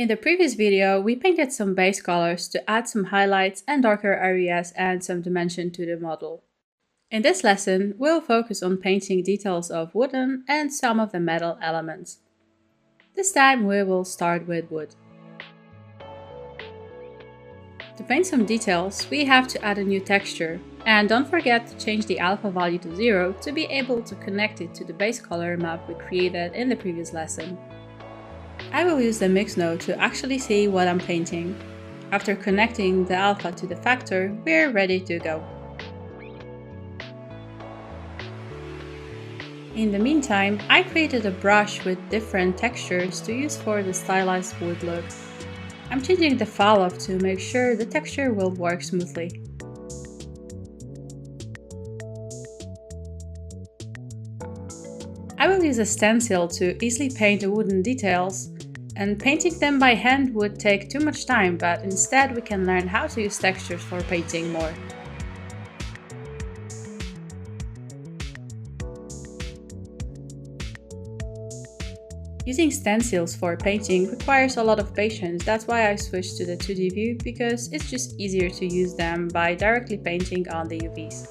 In the previous video, we painted some base colors to add some highlights and darker areas and some dimension to the model. In this lesson, we'll focus on painting details of wooden and some of the metal elements. This time we will start with wood. To paint some details, we have to add a new texture, and don't forget to change the alpha value to 0 to be able to connect it to the base color map we created in the previous lesson. I will use the mix node to actually see what I'm painting. After connecting the alpha to the factor, we're ready to go. In the meantime, I created a brush with different textures to use for the stylized wood look. I'm changing the file off to make sure the texture will work smoothly. I will use a stencil to easily paint the wooden details, and painting them by hand would take too much time, but instead we can learn how to use textures for painting more. Using stencils for painting requires a lot of patience. That's why I switched to the 2D view, because it's just easier to use them by directly painting on the UVs.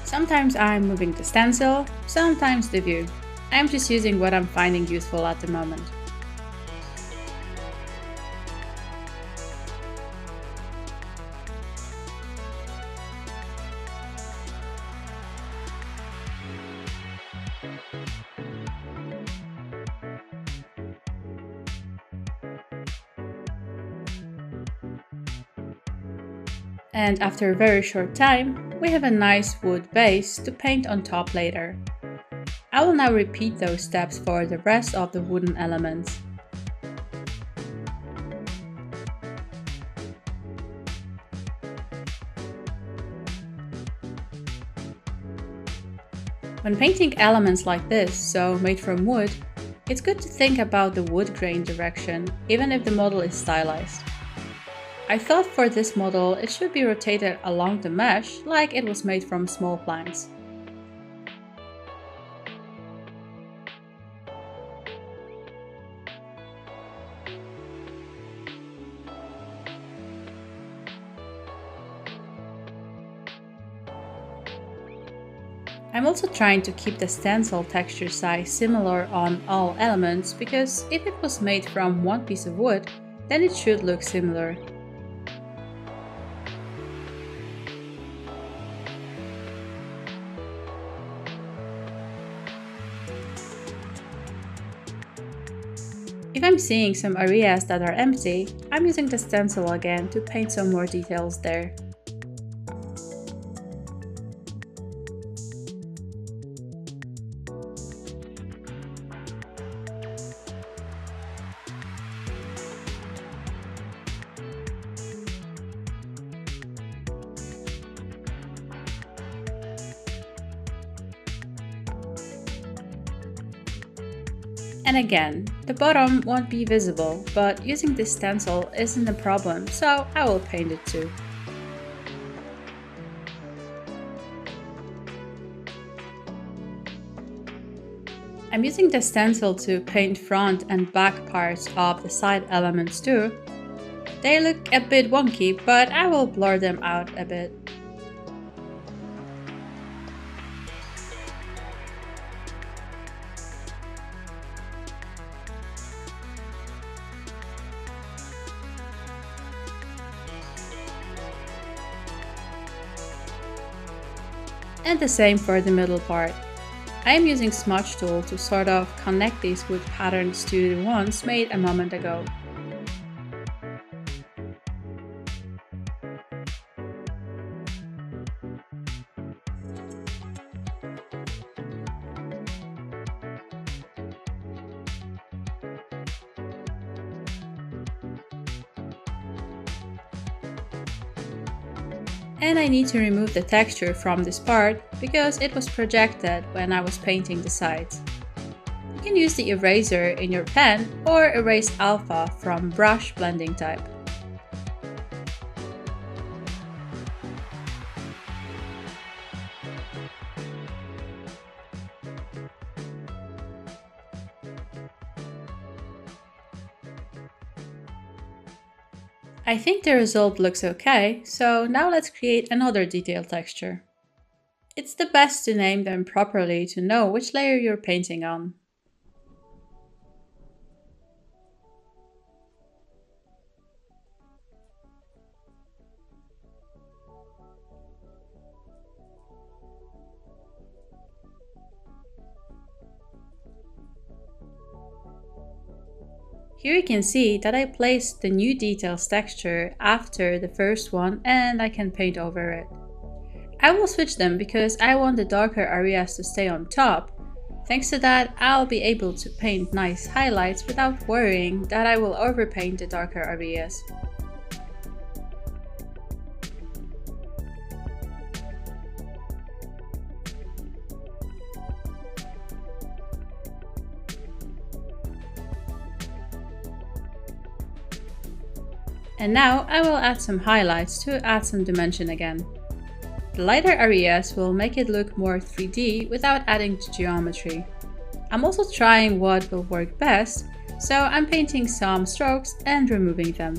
Sometimes I'm moving the stencil, sometimes the view. I'm just using what I'm finding useful at the moment. And after a very short time, we have a nice wood base to paint on top later. I will now repeat those steps for the rest of the wooden elements. When painting elements like this, so made from wood, it's good to think about the wood grain direction, even if the model is stylized. I thought for this model it should be rotated along the mesh like it was made from small planks. I'm also trying to keep the stencil texture size similar on all elements, because if it was made from one piece of wood, then it should look similar. If I'm seeing some areas that are empty, I'm using the stencil again to paint some more details there. And again, the bottom won't be visible, but using this stencil isn't a problem, so I will paint it too. I'm using the stencil to paint front and back parts of the side elements too. They look a bit wonky, but I will blur them out a bit. And the same for the middle part. I am using smudge tool to sort of connect these wood patterns to the ones made a moment ago. And I need to remove the texture from this part because it was projected when I was painting the sides. You can use the eraser in your pen or erase alpha from brush blending type. I think the result looks okay, so now let's create another detail texture. It's the best to name them properly to know which layer you're painting on. Here you can see that I placed the new details texture after the first one and I can paint over it. I will switch them because I want the darker areas to stay on top. Thanks to that, I'll be able to paint nice highlights without worrying that I will overpaint the darker areas. And now I will add some highlights to add some dimension again. The lighter areas will make it look more 3D without adding to geometry. I'm also trying what will work best, so I'm painting some strokes and removing them.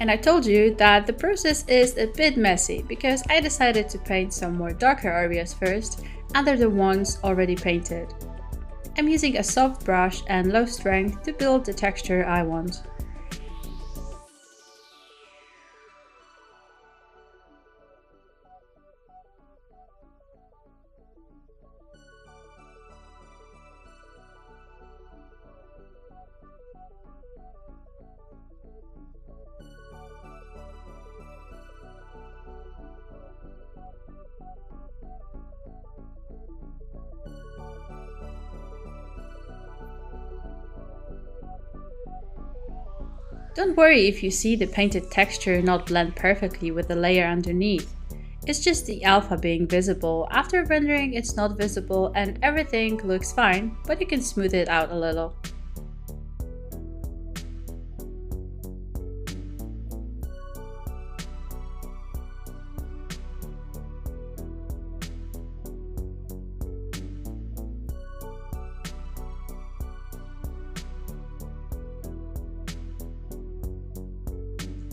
And I told you that the process is a bit messy because I decided to paint some more darker areas first under the ones already painted. I'm using a soft brush and low strength to build the texture I want. Don't worry if you see the painted texture not blend perfectly with the layer underneath. It's just the alpha being visible. After rendering it's not visible and everything looks fine, but you can smooth it out a little.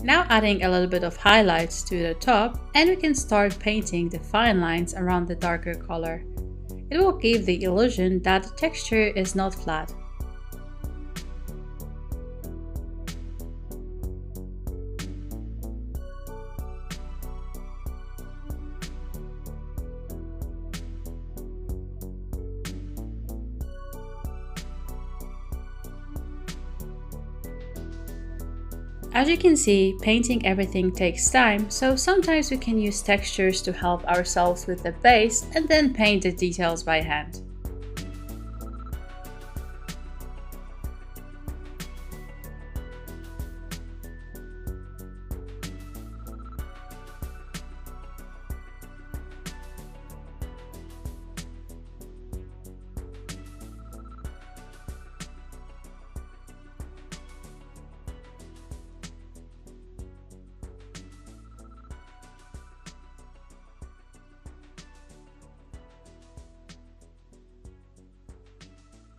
Now adding a little bit of highlights to the top, and we can start painting the fine lines around the darker color. It will give the illusion that the texture is not flat. As you can see, painting everything takes time, so sometimes we can use textures to help ourselves with the base and then paint the details by hand.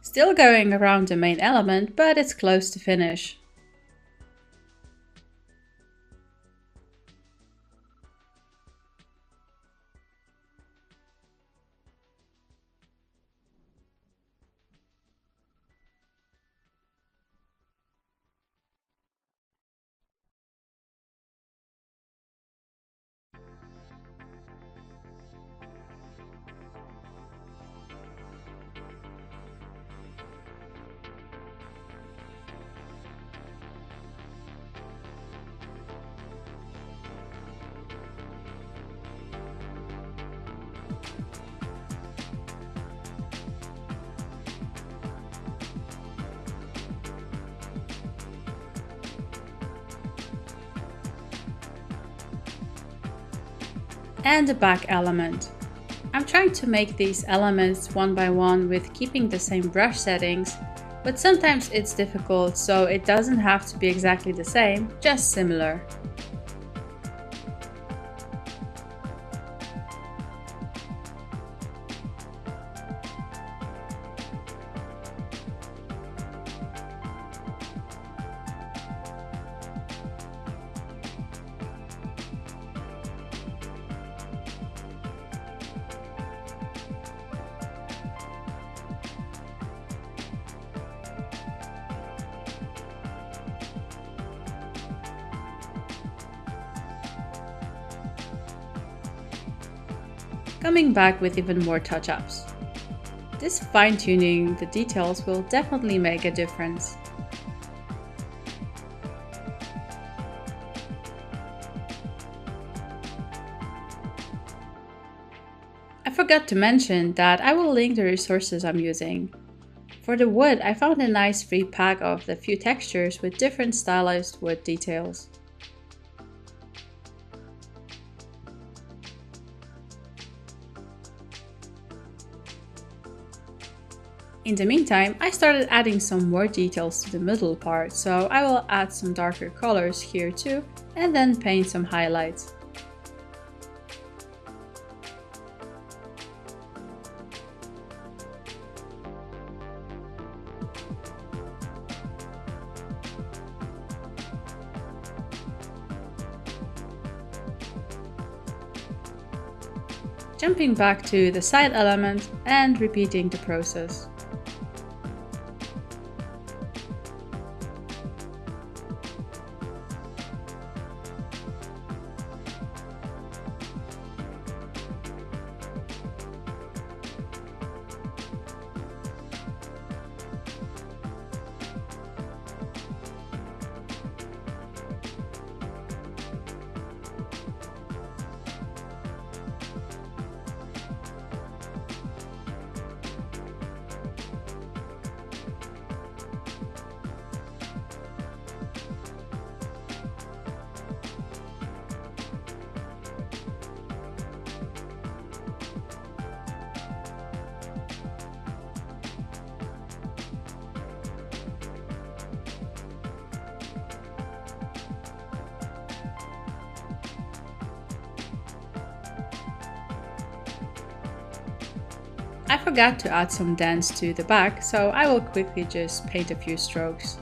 Still going around the main element, but it's close to finish. And the back element. I'm trying to make these elements one by one with keeping the same brush settings, but sometimes it's difficult, so it doesn't have to be exactly the same, just similar. coming back with even more touch-ups. This fine-tuning the details will definitely make a difference. I forgot to mention that I will link the resources I'm using. For the wood, I found a nice free pack of the few textures with different stylized wood details. In the meantime, I started adding some more details to the middle part, so I will add some darker colors here too, and then paint some highlights. Jumping back to the side element and repeating the process. I forgot to add some dents to the back, so I will quickly just paint a few strokes.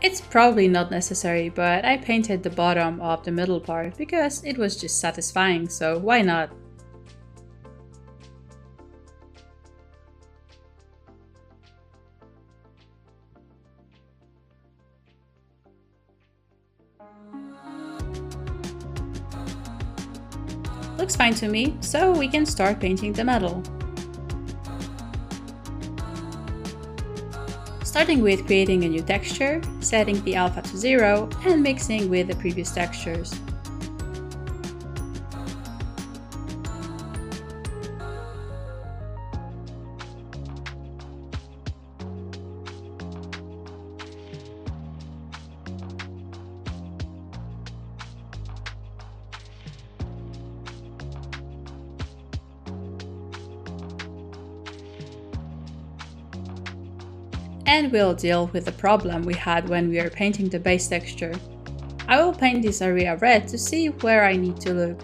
It's probably not necessary, but I painted the bottom of the middle part because it was just satisfying, so why not? Looks fine to me, so we can start painting the metal. Starting with creating a new texture, setting the alpha to 0 and mixing with the previous textures. And we'll deal with the problem we had when we were painting the base texture. I will paint this area red to see where I need to look.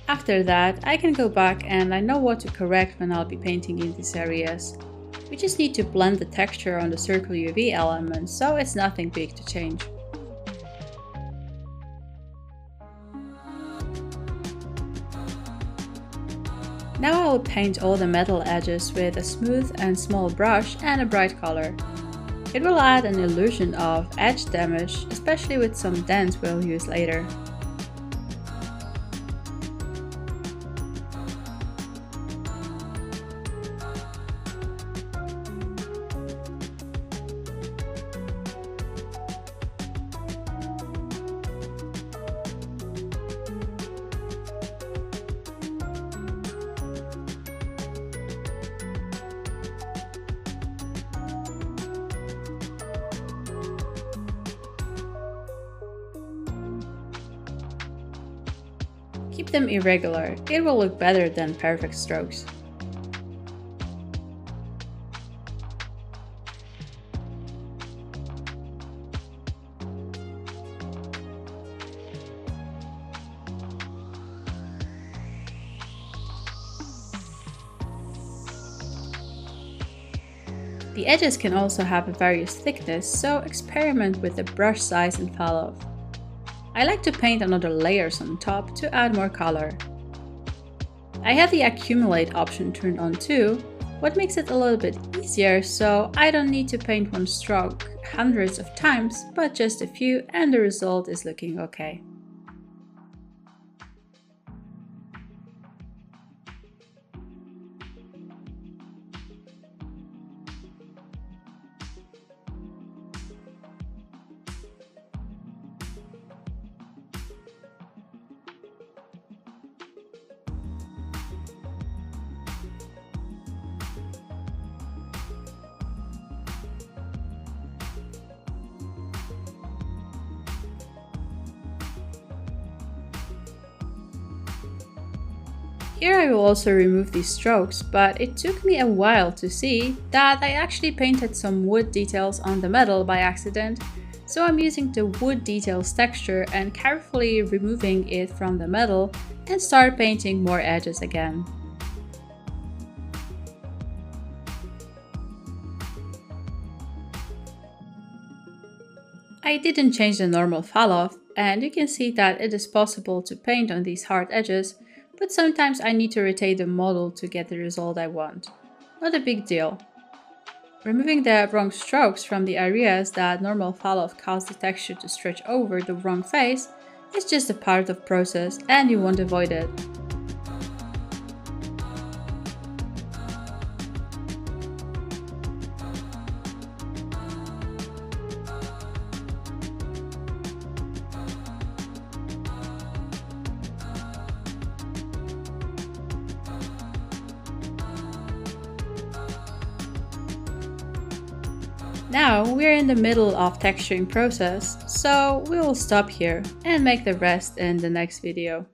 After that, I can go back and I know what to correct when I'll be painting in these areas. We just need to blend the texture on the circle UV element, so it's nothing big to change. Now I will paint all the metal edges with a smooth and small brush and a bright color. It will add an illusion of edge damage, especially with some dents we'll use later. Keep them irregular, it will look better than perfect strokes. The edges can also have a various thickness, so experiment with the brush size and fall-off. I like to paint another layers on top to add more color. I have the accumulate option turned on too, what makes it a little bit easier, so I don't need to paint one stroke hundreds of times, but just a few, and the result is looking okay. Here I will also remove these strokes, but it took me a while to see that I actually painted some wood details on the metal by accident, so I'm using the wood details texture and carefully removing it from the metal and start painting more edges again. I didn't change the normal fall-off, and you can see that it is possible to paint on these hard edges, but sometimes I need to rotate the model to get the result I want. Not a big deal. Removing the wrong strokes from the areas that normal fall-off caused the texture to stretch over the wrong face is just a part of the process and you won't avoid it. Now we're in the middle of texturing process, so we will stop here and make the rest in the next video.